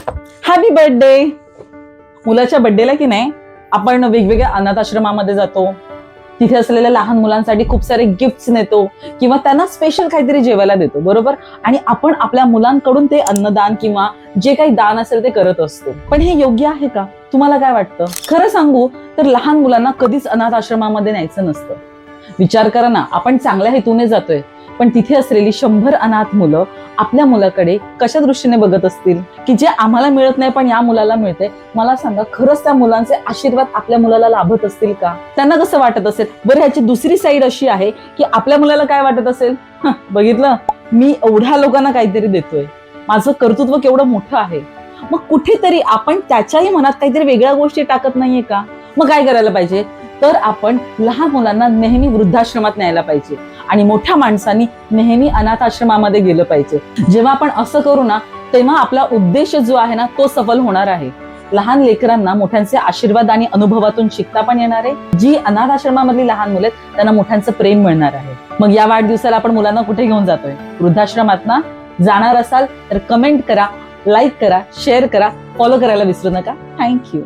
Happy birthday. मुलाच्या बर्थडेला की नाही आपण वेगवेगळ्या अनाथ आश्रमामध्ये जातो, तिथे असलेल्या लहान मुलांसाठी खूप सारे गिफ्ट्स नेतो किंवा त्यांना स्पेशल काहीतरी जेवायला देतो, बरोबर. आणि आपण आपल्या मुलांकडून ते अन्नदान किंवा जे काही दान असेल ते करत असतो. पण हे योग्य आहे का? तुम्हाला काय वाटतं? खरं सांगू तर लहान मुलांना कधीच अनाथ आश्रमामध्ये न्यायचं नसतं. विचार करा ना, आपण चांगल्या हेतूने जातोय, पण तिथे असलेली 100 अनाथ मुलं आपल्या मुलाकडे कशा दृष्टीने बघत असतील की जे आम्हाला मिळत नाही पण या मुलाला मिळते. मला सांगा, खरंच त्या मुलांचे आशीर्वाद आपल्या मुलाला लाभत असतील का? त्यांना कसं वाटत असेल? बरं, ह्याची दुसरी साईड अशी आहे की आपल्या मुलाला काय वाटत असेल, बघितलं मी एवढ्या लोकांना काहीतरी देतोय, माझं कर्तृत्व केवढं मोठं आहे. मग कुठेतरी आपण त्याच्याही मनात काहीतरी वेगळ्या गोष्टी टाकत नाहीये का? मग काय करायला पाहिजे? तर आपण लहान मुलांना नेहमी वृद्धाश्रमात न्यायला पाहिजे आणि मोठ्या माणसांनी नेहमी अनाथ आश्रमामध्ये गेलं पाहिजे. जेव्हा आपण असं करू ना, तेव्हा आपला उद्देश जो आहे ना तो सफल होणार आहे. लहान लेकरांना मोठ्यांचे आशीर्वाद आणि अनुभवातून शिकता पण येणार आहे. जी अनाथ आश्रमामधली लहान मुले आहेत त्यांना मोठ्यांचं प्रेम मिळणार आहे. मग या वाढदिवसाला आपण मुलांना कुठे घेऊन जातोय? वृद्धाश्रमात ना. जाणार असाल तर कमेंट करा, लाईक करा, शेअर करा, फॉलो करायला विसरू नका. थँक्यू.